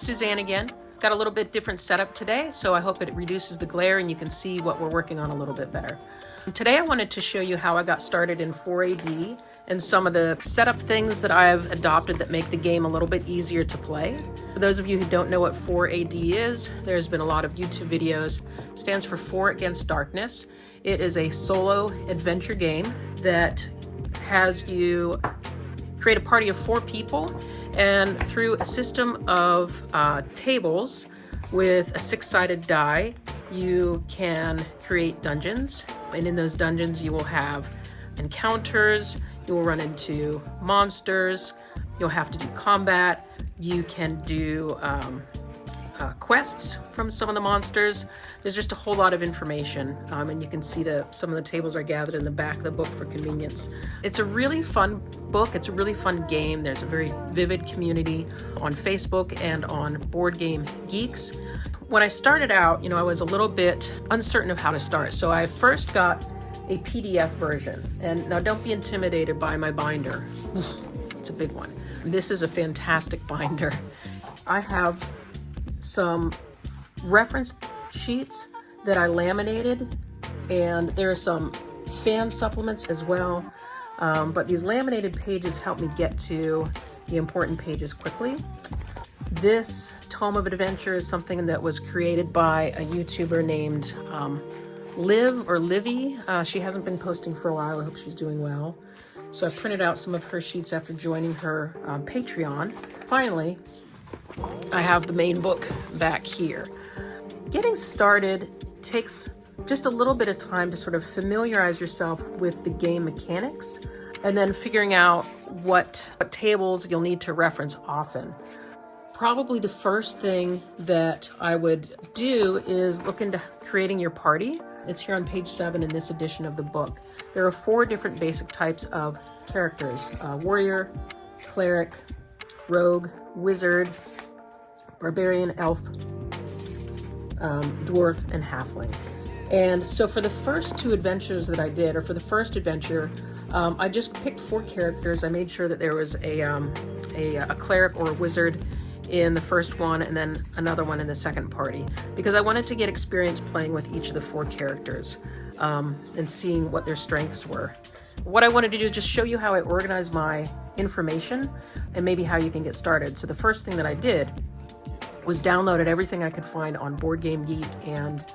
Suzanne again. Got a little bit different setup today, so I hope it reduces the glare and you can see what we're working on a little bit better. Today I wanted to show you how I got started in 4AD and some of the setup things that I've adopted that make the game a little bit easier to play. For those of you who don't know what 4AD is, there's been a lot of YouTube videos. It stands for 4 Against Darkness. It is a solo adventure game that has you create a party of 4 people, and through a system of tables with a 6-sided die, you can create dungeons. And in those dungeons, you will have encounters, you will run into monsters, you'll have to do combat, you can do quests from some of the monsters. There's just a whole lot of information, and you can see some of the tables are gathered in the back of the book for convenience. It's a really fun book. It's a really fun game. There's a very vivid community on Facebook and on Board Game Geeks. When I started out, I was a little bit uncertain of how to start. So I first got a PDF version. And now don't be intimidated by my binder. It's a big one. This is a fantastic binder. I have some reference sheets that I laminated, and there are some fan supplements as well. But these laminated pages help me get to the important pages quickly. This tome of adventure is something that was created by a YouTuber named Livi. She hasn't been posting for a while. I hope she's doing well. So I printed out some of her sheets after joining her Patreon. Finally, I have the main book back here. Getting started takes just a little bit of time to sort of familiarize yourself with the game mechanics, and then figuring out what tables you'll need to reference often. Probably the first thing that I would do is look into creating your party. It's here on page 7 in this edition of the book. There are 4 different basic types of characters: warrior, cleric, rogue, wizard, barbarian, elf, dwarf, and halfling. And so for the first 2 adventures that I did, or for the first adventure, I just picked 4 characters. I made sure that there was a cleric or a wizard in the first one, and then another one in the second party, because I wanted to get experience playing with each of the 4 characters and seeing what their strengths were. What I wanted to do is just show you how I organize my information and maybe how you can get started. So the first thing that I did was downloaded everything I could find on Board Game Geek and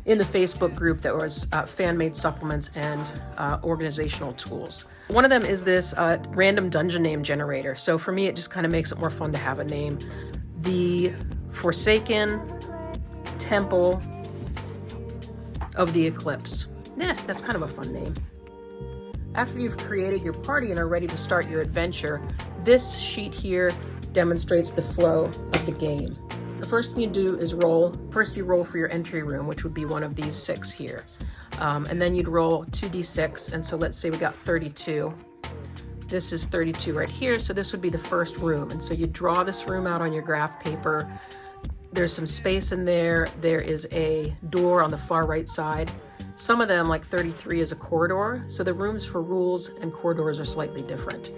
in the Facebook group that was fan-made supplements and organizational tools. One of them is this random dungeon name generator. So for me, it just kind of makes it more fun to have a name. The Forsaken Temple of the Eclipse. That's kind of a fun name. After you've created your party and are ready to start your adventure, this sheet here demonstrates the flow of the game. The first thing you do is roll. First you roll for your entry room, which would be one of these 6 here. And then you'd roll 2d6, and so let's say we got 32. This is 32 right here, so this would be the first room. And so you draw this room out on your graph paper. There's some space in there. There is a door on the far right side. Some of them, like 33, is a corridor. So the rooms for rules and corridors are slightly different.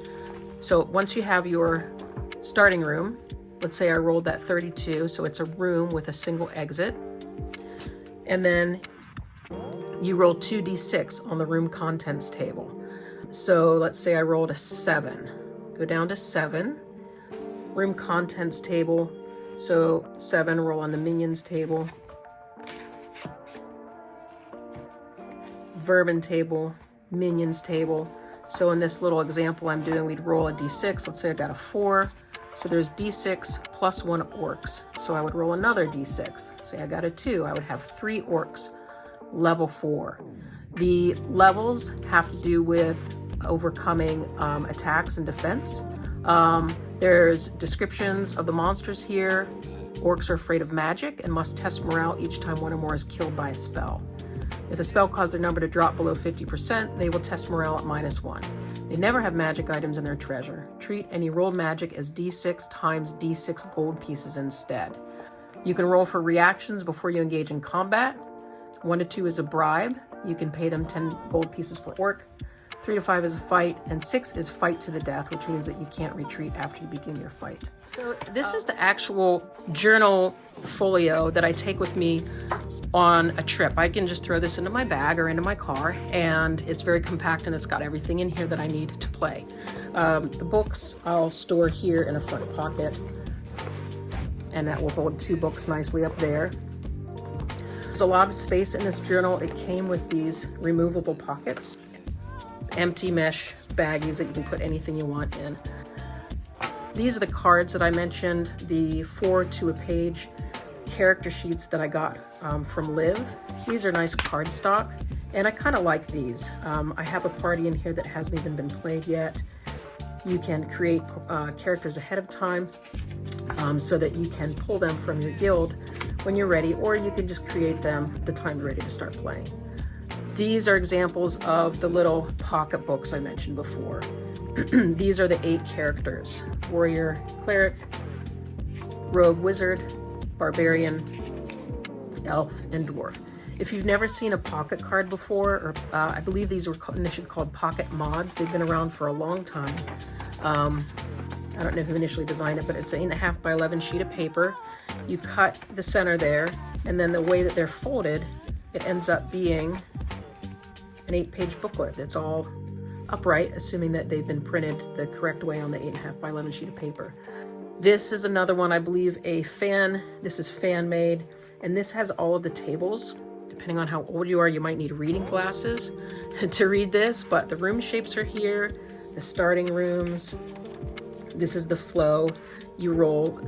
So once you have your starting room, let's say I rolled that 32, so it's a room with a single exit. And then you roll 2d6 on the room contents table. So let's say I rolled a 7. Go down to 7. Room contents table. So 7, roll on the minions table. Vermin table, minions table. So in this little example I'm doing, we'd roll a d6. Let's say I got a 4. So there's d6 plus 1 orcs. So I would roll another d6. Say I got a 2. I would have 3 orcs, level 4. The levels have to do with overcoming attacks and defense. There's descriptions of the monsters here. Orcs are afraid of magic and must test morale each time one or more is killed by a spell. If a spell causes their number to drop below 50%, they will test morale at -1. They never have magic items in their treasure. Treat any rolled magic as d6 times d6 gold pieces instead. You can roll for reactions before you engage in combat. 1 to 2 is a bribe. You can pay them 10 gold pieces per orc. 3 to 5 is a fight, and 6 is fight to the death, which means that you can't retreat after you begin your fight. So this is the actual journal folio that I take with me on a trip. I can just throw this into my bag or into my car, and it's very compact and it's got everything in here that I need to play. The books I'll store here in a front pocket, and that will hold 2 books nicely up there. There's a lot of space in this journal. It came with these removable pockets, empty mesh baggies that you can put anything you want in. These are the cards that I mentioned, the 4 to a page character sheets that I got from Liv. These are nice cardstock, and I kind of like these. I have a party in here that hasn't even been played yet. You can create characters ahead of time so that you can pull them from your guild when you're ready, or you can just create them the time you're ready to start playing. These are examples of the little pocket books I mentioned before. These are the 8 characters: warrior, cleric, rogue, wizard, barbarian, elf, and dwarf. If you've never seen a pocket card before, or I believe these were initially called pocket mods. They've been around for a long time. I don't know who initially designed it, but it's an 8.5 by 11 sheet of paper. You cut the center there, and then the way that they're folded, it ends up being an 8-page booklet that's all upright, assuming that they've been printed the correct way on the 8.5 by 11 sheet of paper. This is another one, I believe, this is fan made, and this has all of the tables. Depending on how old you are, you might need reading glasses to read this, but the room shapes are here, the starting rooms. This is the flow. You roll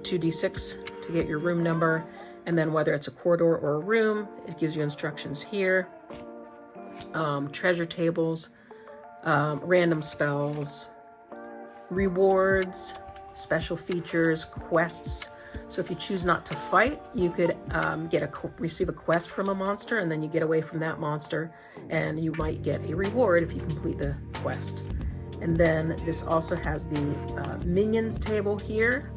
2d6 to get your room number, and then whether it's a corridor or a room, it gives you instructions here. Treasure tables, random spells, rewards, special features, quests. So if you choose not to fight, you could receive a quest from a monster, and then you get away from that monster, and you might get a reward if you complete the quest. And then this also has the minions table here,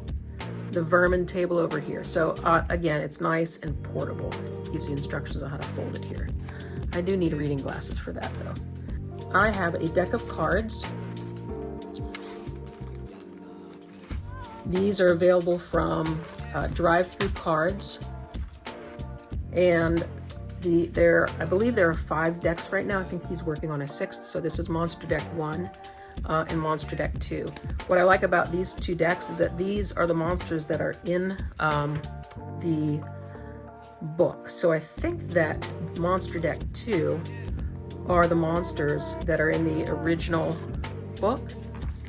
the vermin table over here. So again, it's nice and portable. It gives you instructions on how to fold it here. I do need reading glasses for that though. I have a deck of cards. These are available from Drive-Through Cards, and I believe there are 5 decks right now. I think he's working on a 6th, so this is Monster Deck 1 and Monster Deck 2. What I like about these 2 decks is that these are the monsters that are in the book. So I think that Monster Deck 2 are the monsters that are in the original book.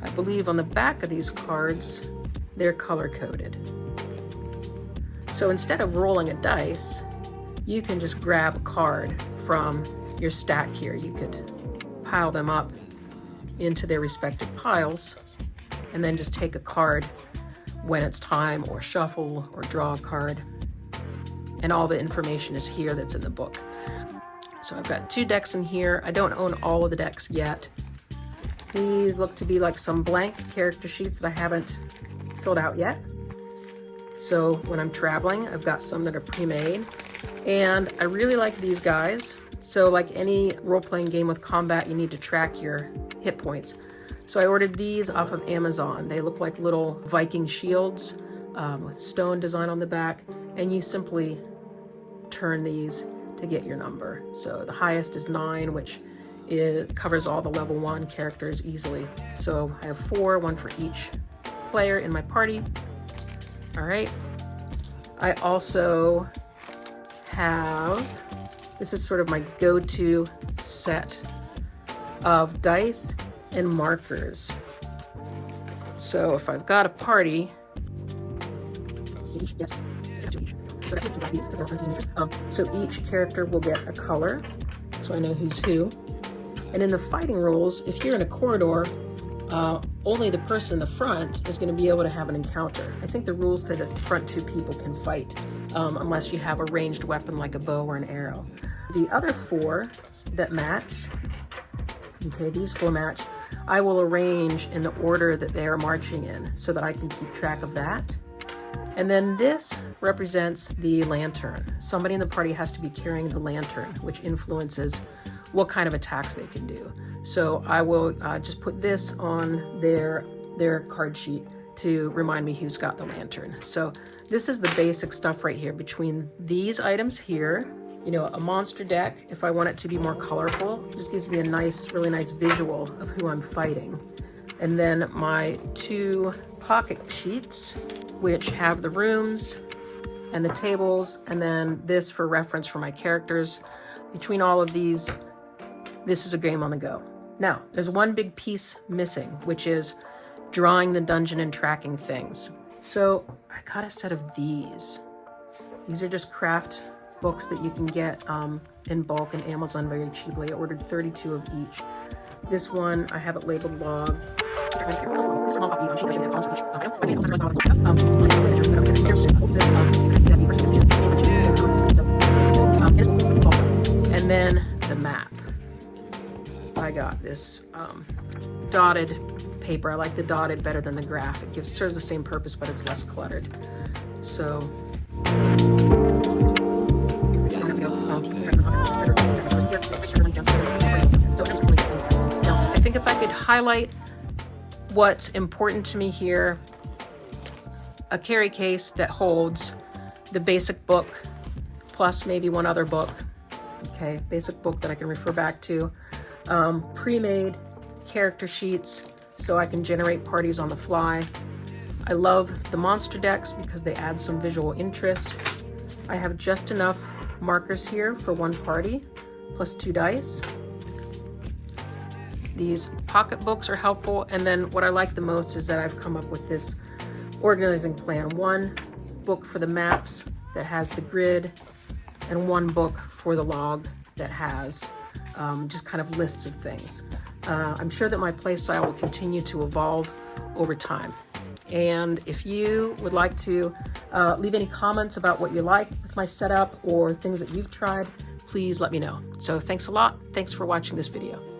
I believe on the back of these cards, they're color-coded. So instead of rolling a dice, you can just grab a card from your stack here. You could pile them up into their respective piles, and then just take a card when it's time, or shuffle, or draw a card. And all the information is here that's in the book. So I've got 2 decks in here. I don't own all of the decks yet. These look to be like some blank character sheets that I haven't filled out yet. So when I'm traveling, I've got some that are pre-made, and I really like these guys. So like any role-playing game with combat, you need to track your hit points. So I ordered these off of Amazon. They look like little Viking shields with stone design on the back, and you simply turn these to get your number. So the highest is 9, which covers all the level 1 characters easily. So I have 4, 1 for each player in my party. All right. I also have, this is sort of my go-to set of dice and markers. So if I've got a party, so each character will get a color, so I know who's who. And in the fighting rules, if you're in a corridor, only the person in the front is going to be able to have an encounter. I think the rules say that the front 2 people can fight unless you have a ranged weapon like a bow or an arrow. The other 4 that match, okay, these 4 match, I will arrange in the order that they are marching in so that I can keep track of that. And then this represents the lantern. Somebody in the party has to be carrying the lantern, which influences what kind of attacks they can do. So I will just put this on their card sheet to remind me who's got the lantern. So this is the basic stuff right here. Between these items here, you know, a monster deck, if I want it to be more colorful, just gives me a nice, really nice visual of who I'm fighting. And then my 2 pocket sheets, which have the rooms and the tables, and then this for reference for my characters. Between all of these, this is a game on the go. Now, there's one big piece missing, which is drawing the dungeon and tracking things. So I got a set of these. These are just craft books that you can get in bulk in Amazon very cheaply. I ordered 32 of each. This one, I have it labeled log. And then the map. I got this dotted paper. I like the dotted better than the graph. It serves the same purpose, but it's less cluttered. So I think if I could highlight what's important to me here, a carry case that holds the basic book plus maybe one other book. Okay, basic book that I can refer back to. Pre-made character sheets so I can generate parties on the fly. I love the monster decks because they add some visual interest. I have just enough markers here for 1 party plus 2 dice. These pocket books are helpful, and then what I like the most is that I've come up with this organizing plan. 1 book for the maps that has the grid, and 1 book for the log that has just kind of lists of things. I'm sure that my playstyle will continue to evolve over time. And if you would like to leave any comments about what you like with my setup or things that you've tried, please let me know. So thanks a lot. Thanks for watching this video.